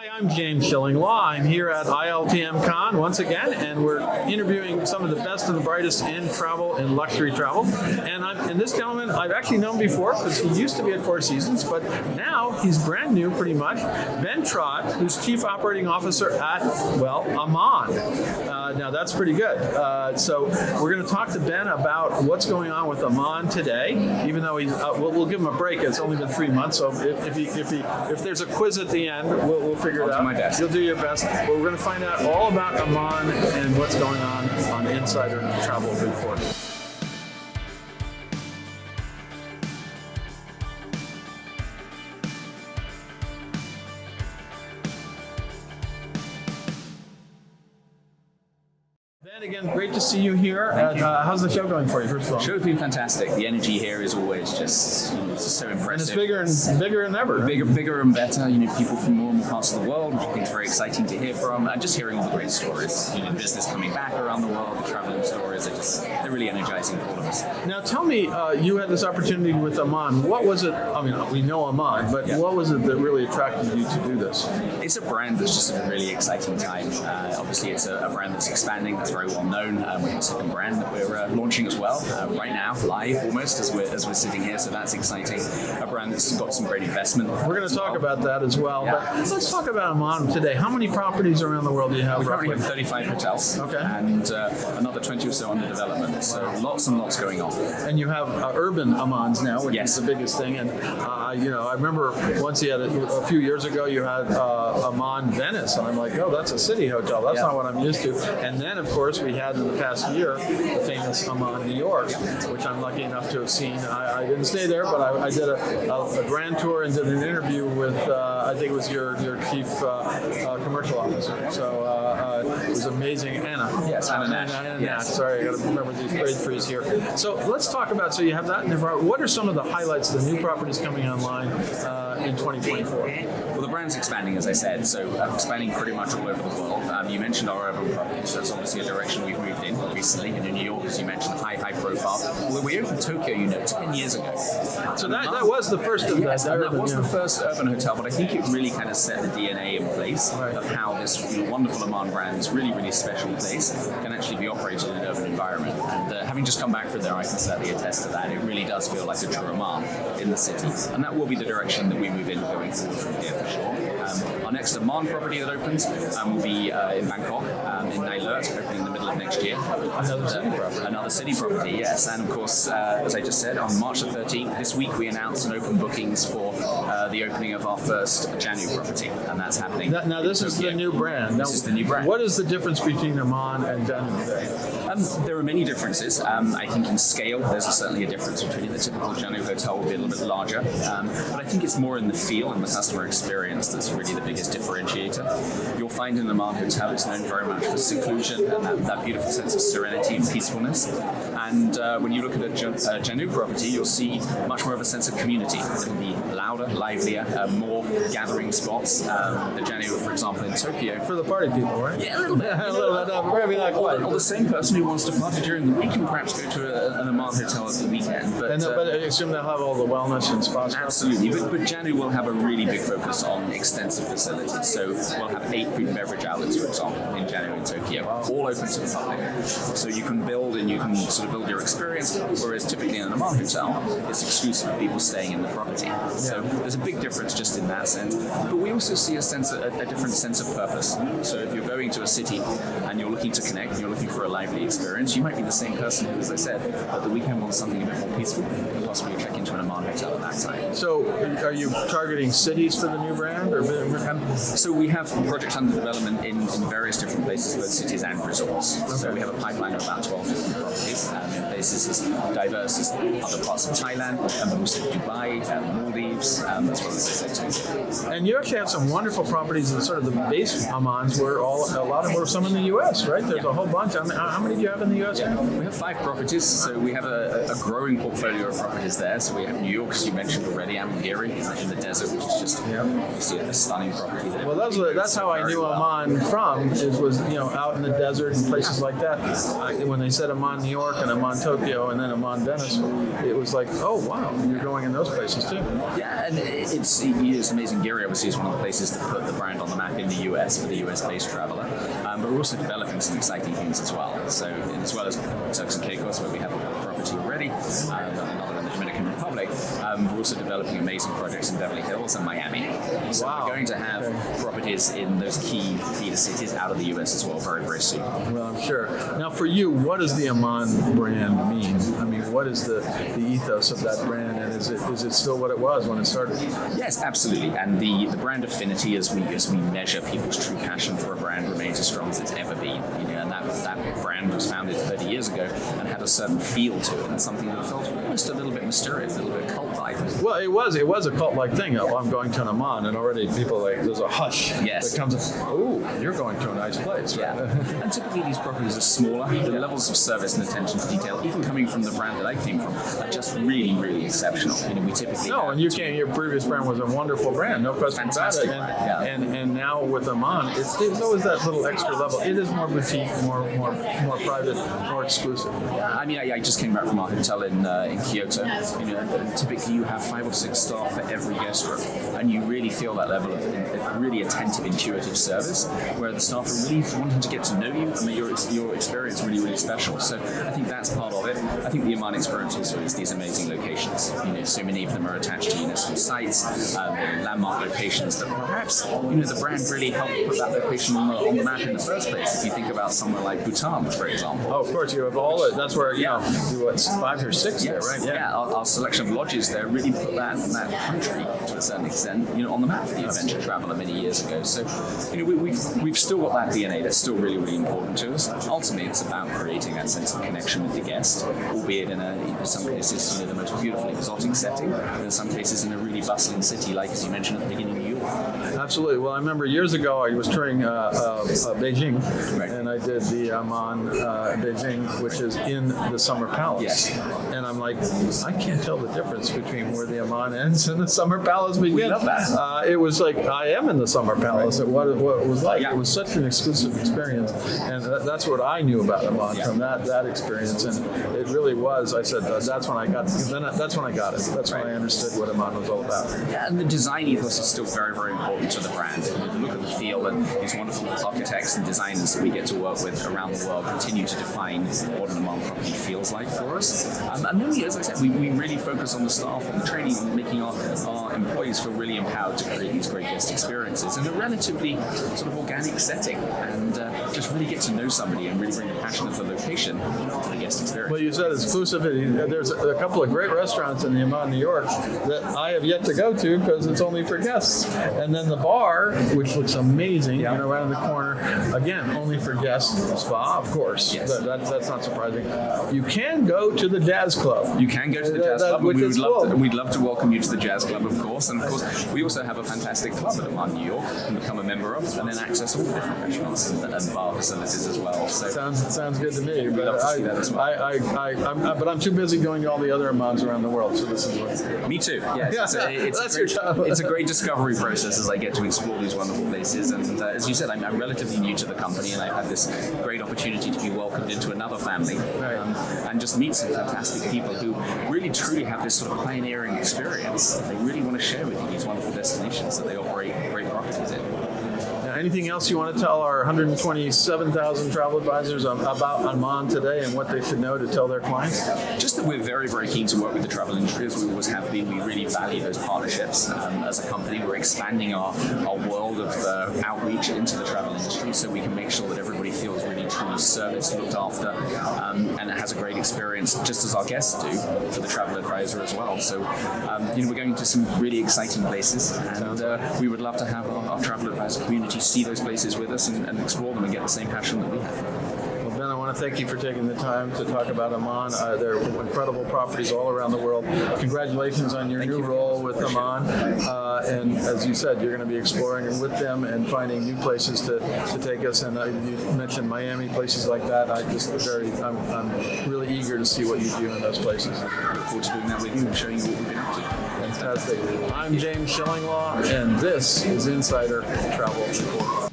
Hi, I'm James Schilling Law. I'm here at ILTM Con once again, and we're interviewing some of the best and the brightest in travel and luxury travel. And this gentleman I've actually known before because he used to be at Four Seasons, but now he's brand new pretty much. Ben Trott, who's Chief Operating Officer at, Aman. Now that's pretty good. So we're going to talk to Ben about what's going on with Aman today, even though we'll give him a break. It's only been 3 months, so if there's a quiz at the end, we'll figure it out. I'll do my best. You'll do your best. But we're going to find out all about Aman and what's going on Insider Travel Report. Again, great to see you here. How's the show going for you, first of all? The show's been fantastic. The energy here is always just, it's just so impressive. And it's bigger than ever. Bigger and better. People from more and more parts of the world, which I think is very exciting to hear from. And just hearing all the great stories. Business coming back around the world, the traveling stories they're really energizing for all of us. Now tell me, you had this opportunity with Aman. What was it? I mean, we know Aman, but what was it that really attracted you to do this? It's a brand that's just at a really exciting time. Obviously, it's a brand that's expanding. That's very well known. We have a second brand that we're launching as well right now, live almost as we're sitting here. So that's exciting. A brand that's got some great investment. We're going to talk about that as well. Yeah. But let's talk about Aman today. How many properties around the world do you have? We currently have 35 hotels. Okay. And another 20 or so under development. So lots and lots going on. And you have urban Amans now, which is the biggest thing. And I remember once you had a few years ago, you had Aman Venice, and I'm like, oh, that's a city hotel. That's not what I'm used to. And then, of course, we had in the past year the famous Aman New York, which I'm lucky enough to have seen. I didn't stay there, but I did a grand tour and did an interview with I think it was your chief commercial officer. So it was amazing, Anna. Yes, Anna Nash. Anna Nash. Sorry, I got to remember these braid freeze here. So let's talk about. So you have that in the. What are some of the highlights? The new properties coming online in 2024. Well, the brand's expanding, as I said, so expanding pretty much all over the world. You mentioned our urban properties, so that's obviously a direction we've moved in recently. In New York, as you mentioned, high profile. Well, we opened Tokyo, 10 years ago. So that was the first of that. Yes, that was the first urban hotel, but I think it really kind of set the DNA in place of how this wonderful Aman brand, this really, really special place, can actually be operated in an urban environment. And having just come back from there, I can certainly attest to that. It really does feel like a true Aman in the city. And that will be the direction that we move in going forward from here for sure. Our next Aman property that opens will be in Bangkok, in Nai Lert, opening in the middle of next year. Another city property, yes. And of course, as I just said, on March the 13th, this week we announced an open bookings for the opening of our first Janu property, and that's happening. Now this is the new brand. This is the new brand. What is the difference between Aman and Janu? There are many differences. I think in scale, there's certainly a difference between the typical Janu hotel will be a little bit larger, but I think it's more in the feel and the customer experience that's really the biggest differentiator. You'll find in the Aman hotel it's known very much for seclusion and that beautiful sense of serenity and peacefulness. And when you look at a Janu property, you'll see much more of a sense of community. It'll be louder, livelier, more gathering spots. The Janu, for example, in Tokyo. For the party people, right? Yeah, a little bit. Or the same person who wants to party during the week can perhaps go to an Aman hotel at the weekend. But I assume they'll have all the wellness and spa stuff. Absolutely. But Janu will have a really big focus on extensive facilities. So we'll have 8 food and beverage outlets, for example, in Janu in Tokyo, all open to the public. So you can build and you can sort of build your experience, whereas typically in an Aman hotel, it's exclusive for people staying in the property. So there's a big difference just in that sense. But we also see a different sense of purpose. So if you're going to a city and you're looking to connect, and you're looking for a lively experience, you might be the same person who, as I said, at the weekend wants something a bit more peaceful, and possibly check into an Aman hotel at that time. So are you targeting cities for the new brand? So we have projects under development in various different places, both cities and resorts. Okay. So we have a pipeline of about 12 different properties in places as diverse as other parts of Thailand, and also Dubai, Maldives, as well as Tokyo. And you actually have some wonderful properties in sort of the base Amans, where a lot of them are some in the U.S., right? There's a whole bunch. I mean, how many do you have in the U.S. now? We have 5 properties, so we have a growing portfolio of properties there. So we have New York, as you mentioned already, Amangiri in the desert, which is just obviously a stunning property there. Well, that's how I knew Aman from, was out in the desert and places like that. When they said Aman New York and Aman Tokyo and then Aman Venice, it was like, oh wow, you're going in those places too. Yeah, and it's amazing. Giri obviously is one of the places to put the brand on the map in the US for the US-based traveler. But we're also developing some exciting things as well. So as well as Turks and Caicos, where we have a property already, another in the Dominican Republic, we're also developing amazing projects in Beverly Hills and Miami. So Wow. we're going to have properties in those key feeder cities out of the US as well very, very soon. Well, I'm sure. Now, for you, what does the Aman brand mean? I mean, what is the ethos of that brand, and is it still what it was when it started? Yes, absolutely. And the brand affinity, as we measure people's true passion for a brand, remains as strong as it's ever been. And that brand was founded 30 years ago and had a certain feel to it, and something that felt almost a little bit mysterious, a little bit cult-like. Well, it was a cult-like thing. Oh, I'm going to an Aman, and already people there's a hush Yes. that comes. Oh, you're going to a nice place, right? Yeah. And typically these properties are smaller. The levels of service and attention to detail, even coming from the brand that I came from, are just really, really exceptional. We typically No, and your previous brand was a wonderful brand, no question about it. Fantastic brand, And now with Aman, there's always that little extra level. It is more boutique, more private, more exclusive. I mean, I just came back from our hotel in Kyoto. And typically you have 5 or 6 staff for every guest room, and you really feel that level of really attentive, intuitive service, where the staff are really wanting to get to know you and make your experience really, really special. So I think that's part of it. I think the Aman experience also is these amazing locations. So many of them are attached to UNESCO sites, landmark locations that perhaps the brand really helped put that location on the map in the first place. If you think about somewhere like Bhutan, for example. Oh, of course, you have all it. That's where, you 5 or 6 there, right? Yeah, our selection of lodges there really put that country, to a certain extent, on the map for the adventure traveler many years ago. So, we've still got that DNA that's still really, really important to us. Ultimately, it's about creating that sense of connection with the guest, albeit in some cases, the most beautiful, exotic setting, and in some cases in a really bustling city, like as you mentioned at the beginning, New York. Absolutely. Well, I remember years ago I was touring Beijing, Right. and I did the Aman Beijing, which is in the Summer Palace. Yes. And I'm like, I can't tell the difference between where the Aman ends and the Summer Palace begins. We love that. It was like, I am in the Summer Palace. What it was like. Yeah. It was such an exclusive experience, and that's what I knew about Aman from that experience. And it really was. I said that's when I got. That's when I got it. That's when I understood what Aman was all about. Yeah, and the design ethos is still very, very important to the brand. The look and the feel, and these wonderful architects and designers that we get to work with around the world continue to define what an Aman property feels like for us. And then, as I said, we really focus on the staff, on the training, on making our employees feel really empowered to create these great guest experiences in a relatively sort of organic setting, and just really get to know somebody and really bring the passion of the location to the guest experience. Well, you said exclusivity. There's a couple of great restaurants in the Aman, New York, that I have yet to go to because it's only for guests. And then the bar, which looks amazing, right in the corner, again, only for guests. Spa, of course. Yes. That's not surprising. You can go to the jazz club. You can go to the jazz club, which and is cool. we'd love to welcome you to the jazz club, of course. And of course, we also have a fantastic club at Aman, New York, you can become a member of, and then access all the different restaurants and bar facilities as well. So Sounds good to me. But love to see that as well. but I'm too busy going to all the other Amans around the world. So this is what. Me too. Yes, That's your job. It's a great discovery process as I get to explore these wonderful places. And as you said, I'm relatively new to the company, and I've had this great opportunity to be welcomed into another family and just meet some fantastic people who really truly have this sort of pioneering experience. They really want to share with you these wonderful destinations that they operate great properties in. Anything else you want to tell our 127,000 travel advisors about Aman today and what they should know to tell their clients? Just that we're very, very keen to work with the travel industry, as we always have been. We really value those partnerships. As a company, we're expanding our world of outreach into the travel industry so we can make sure that everybody feels really truly serviced, looked after, and has a great experience, just as our guests do for the travel advisor as well. So, we're going to some really exciting places, and we would love to have our travel advisor community see those places with us and explore them and get the same passion that we have. Well, Ben, I want to thank you for taking the time to talk about Aman. They're incredible properties all around the world. Congratulations on your new role with Aman. And as you said, you're going to be exploring with them and finding new places to take us. And you mentioned Miami, places like that. I'm really eager to see what you do in those places. I look forward to doing that with you and showing you what we've been up to. Fantastic. I'm James Schillinglaw, and this is Insider Travel Report.